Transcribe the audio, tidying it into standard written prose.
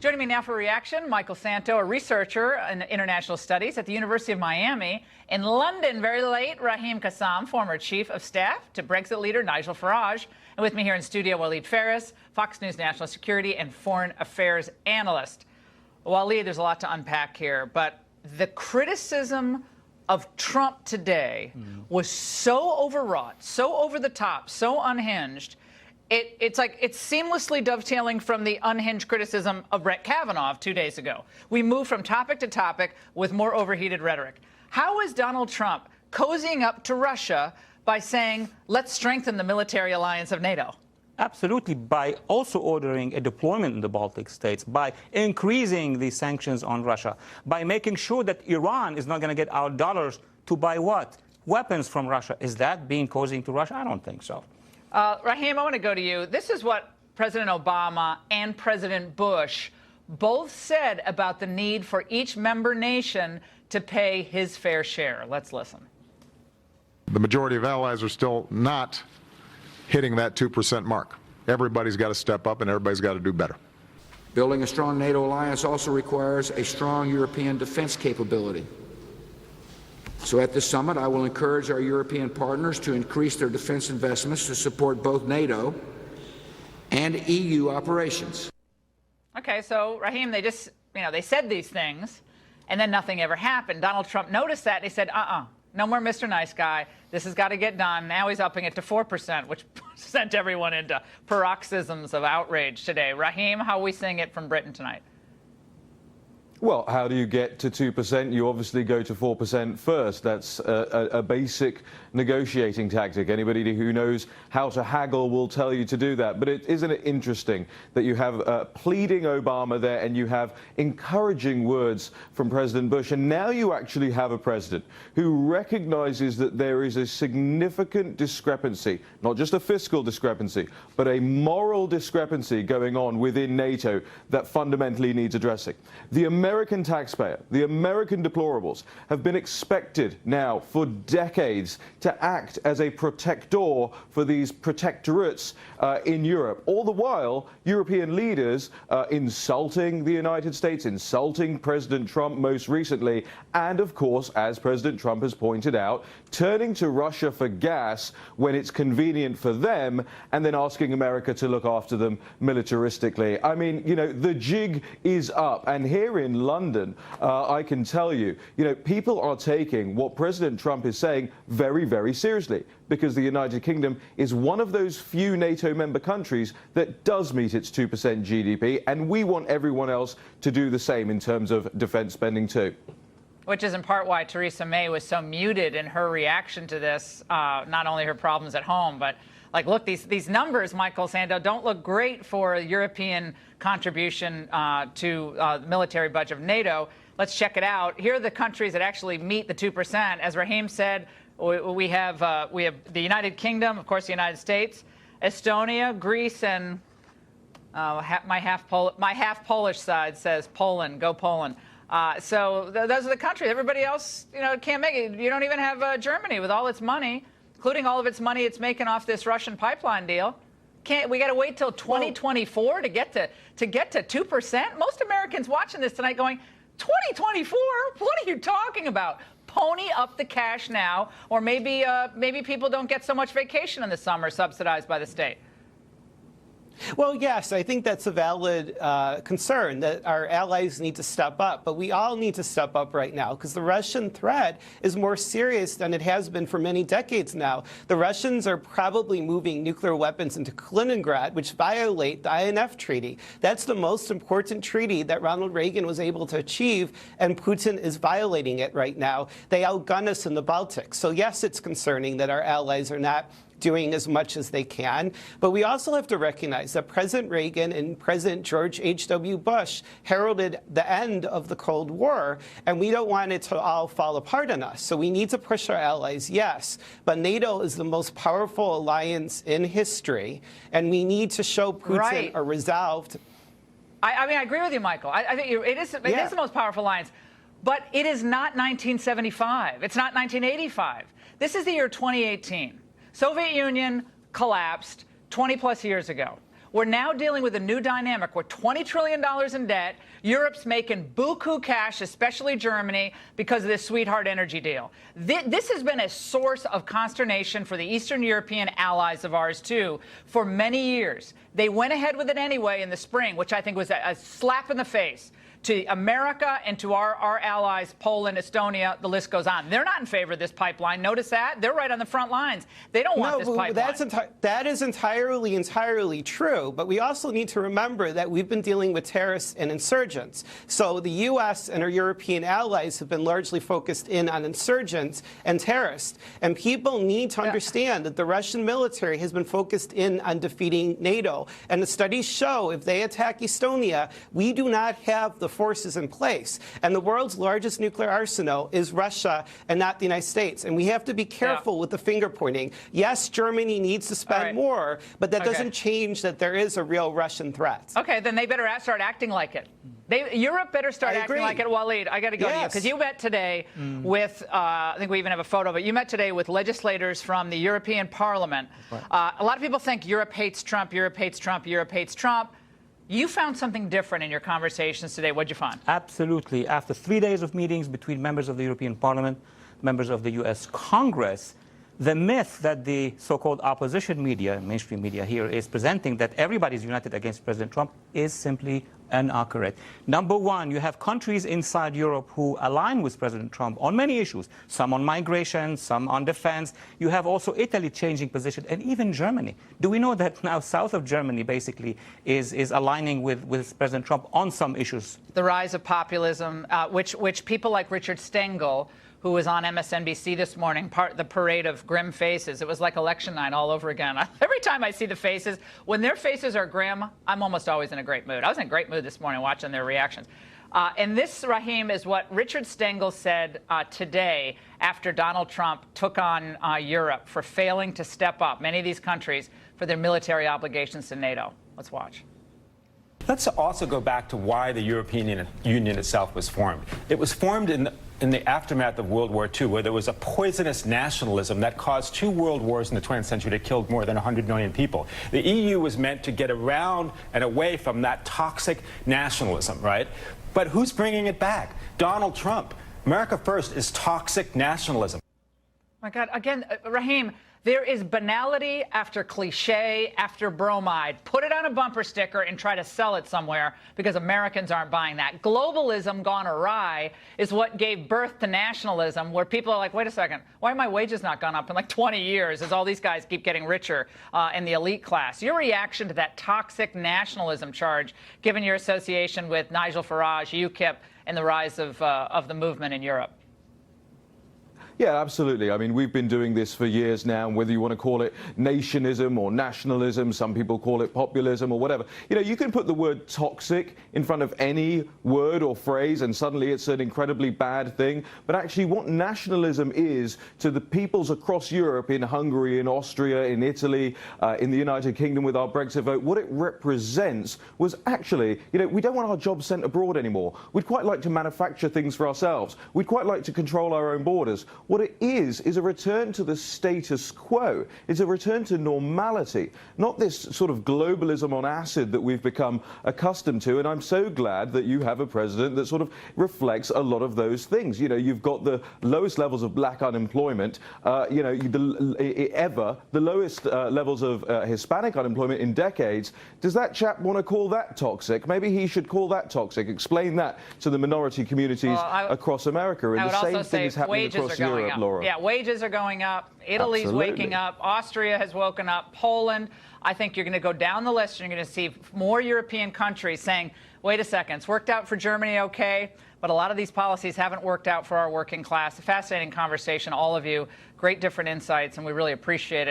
Joining me now for reaction, Michael Szanto, a researcher in international studies at the University of Miami. In London, very late, Raheem Kassam, former chief of staff to Brexit leader Nigel Farage. And with me here in studio, Waleed Phares, Fox News national security and foreign affairs analyst. Waleed, there's a lot to unpack here, but the criticism of Trump today was so overwrought, so over the top, so unhinged. It's like it's seamlessly dovetailing from the unhinged criticism of Brett Kavanaugh 2 days ago. We move from topic to topic with more overheated rhetoric. How is Donald Trump cozying up to Russia by saying, let's strengthen the military alliance of NATO? Absolutely, by also ordering a deployment in the Baltic states, by increasing the sanctions on Russia, by making sure that Iran is not going to get our dollars to buy what? Weapons from Russia. Is that being cozying to Russia? I don't think so. Raheem, I want to go to you. This is what President Obama and President Bush both said about the need for each member nation to pay his fair share. Let's listen. The majority of allies are still not hitting that 2% mark. Everybody's got to step up and everybody's got to do better. Building a strong NATO alliance also requires a strong European defense capability. So at this summit, I will encourage our European partners to increase their defense investments to support both NATO and EU operations. Okay, so Raheem, they just, they said these things, and then nothing ever happened. Donald Trump noticed that, and he said, no more Mr. Nice Guy. This has got to get done. Now he's upping it to 4%, which sent everyone into paroxysms of outrage today. Raheem, how are we seeing it from Britain tonight? Well, how do you get to 2%? You obviously go to 4% first. That's a basic negotiating tactic. Anybody who knows how to haggle will tell you to do that. But isn't it interesting that you have pleading Obama there and you have encouraging words from President Bush, and now you actually have a president who recognizes that there is a significant discrepancy, not just a fiscal discrepancy, but a moral discrepancy going on within NATO that fundamentally needs addressing. The American taxpayer, the American deplorables, have been expected now for decades to act as a protector for these protectorates in Europe. All the while, European leaders insulting the United States, insulting President Trump most recently, and of course, as President Trump has pointed out, turning to Russia for gas when it's convenient for them, and then asking America to look after them militaristically. I mean, the jig is up. And here in London, I can tell you, people are taking what President Trump is saying very, very seriously, because the United Kingdom is one of those few NATO member countries that does meet its 2% GDP, and we want everyone else to do the same in terms of defense spending too. Which is in part why Theresa May was so muted in her reaction to this, not only her problems at home, but look, these numbers, Michael Szanto, don't look great for a European contribution to the military budget of NATO. Let's check it out. Here are the countries that actually meet the 2%. As Raheem said, we have the United Kingdom, of course, the United States, Estonia, Greece, and my half Polish side says Poland. Go Poland. So those are the countries. Everybody else, can't make it. You don't even have Germany with all its money, including all of its money it's making off this Russian pipeline deal. We got to wait till 2024 to get to 2%? Most Americans watching this tonight going, 2024? What are you talking about? Pony up the cash now, or maybe people don't get so much vacation in the summer subsidized by the state. Well, yes, I think that's a valid concern that our allies need to step up. But we all need to step up right now because the Russian threat is more serious than it has been for many decades now. The Russians are probably moving nuclear weapons into Kaliningrad, which violate the INF Treaty. That's the most important treaty that Ronald Reagan was able to achieve, and Putin is violating it right now. They outgun us in the Baltics. So, yes, it's concerning that our allies are not doing as much as they can. But we also have to recognize that President Reagan and President George H.W. Bush heralded the end of the Cold War, and we don't want it to all fall apart on us. So we need to push our allies, yes, but NATO is the most powerful alliance in history, and we need to show Putin a resolved. I mean, I agree with you, Michael. I think it is the most powerful alliance, but it is not 1975. It's not 1985. This is the year 2018. Soviet Union collapsed 20-plus years ago. We're now dealing with a new dynamic. We're $20 trillion in debt. Europe's making buku cash, especially Germany, because of this sweetheart energy deal. This has been a source of consternation for the Eastern European allies of ours, too, for many years. They went ahead with it anyway in the spring, which I think was a slap in the face to America and to our allies, Poland, Estonia, the list goes on. They're not in favor of this pipeline. Notice that. They're right on the front lines. They don't want this pipeline. That is entirely true. But we also need to remember that we've been dealing with terrorists and insurgents. So the U.S. and our European allies have been largely focused in on insurgents and terrorists. And people need to understand that the Russian military has been focused in on defeating NATO. And the studies show if they attack Estonia, we do not have the forces in place. And the world's largest nuclear arsenal is Russia and not the United States. And we have to be careful with the finger pointing. Yes, Germany needs to spend more, but that doesn't change that there is a real Russian threat. Okay, then they better start acting like it. Europe better start acting like it. Waleed, I got to go to you, because you met today with, I think we even have a photo, but you met today with legislators from the European Parliament. A lot of people think Europe hates Trump, Europe hates Trump, Europe hates Trump. You found something different in your conversations today. What'd you find? Absolutely. After 3 days of meetings between members of the European Parliament, members of the U.S. Congress, the myth that the so-called opposition media, mainstream media here, is presenting that everybody's united against President Trump is simply inaccurate. Number one, you have countries inside Europe who align with President Trump on many issues, some on migration, some on defense. You have also Italy changing position, and even Germany. Do we know that now south of Germany basically is aligning with President Trump on some issues? The rise of populism, which people like Richard Stengel, who was on MSNBC this morning, the parade of grim faces. It was like election night all over again. Every time I see the faces, when their faces are grim, I'm almost always in a great mood. I was in a great mood this morning watching their reactions. And this, Raheem, is what Richard Stengel said today after Donald Trump took on Europe for failing to step up, many of these countries, for their military obligations to NATO. Let's watch. Let's also go back to why the European Union itself was formed. It was formed in the aftermath of World War II, where there was a poisonous nationalism that caused 2 world wars in the 20th century that killed more than 100 million people. The EU was meant to get around and away from that toxic nationalism, right? But who's bringing it back? Donald Trump. America First is toxic nationalism. Oh my God, again, Raheem, there is banality after cliche after bromide. Put it on a bumper sticker and try to sell it somewhere, because Americans aren't buying that. Globalism gone awry is what gave birth to nationalism, where people are like, wait a second, why have my wages not gone up in like 20 years as all these guys keep getting richer in the elite class? Your reaction to that toxic nationalism charge, given your association with Nigel Farage, UKIP, and the rise of the movement in Europe? Yeah, absolutely. I mean, we've been doing this for years now, and whether you want to call it nationism or nationalism, some people call it populism or whatever. You know, you can put the word toxic in front of any word or phrase, and suddenly it's an incredibly bad thing. But actually, what nationalism is to the peoples across Europe, in Hungary, in Austria, in Italy, in the United Kingdom with our Brexit vote, what it represents was actually, you know, we don't want our jobs sent abroad anymore. We'd quite like to manufacture things for ourselves. We'd quite like to control our own borders. What it is a return to the status quo. It's a return to normality, not this sort of globalism on acid that we've become accustomed to. And I'm so glad that you have a president that sort of reflects a lot of those things. You know, you've got the lowest levels of black unemployment, you know, the lowest levels of Hispanic unemployment in decades. Does that chap want to call that toxic? Maybe he should call that toxic. Explain that to the minority communities across America. And the same thing is happening across Europe. Laura. Yeah, wages are going up. Italy's waking up. Austria has woken up. Poland. I think you're going to go down the list and you're going to see more European countries saying, wait a second, it's worked out for Germany, okay, but a lot of these policies haven't worked out for our working class. A fascinating conversation, all of you. Great different insights, and we really appreciate it.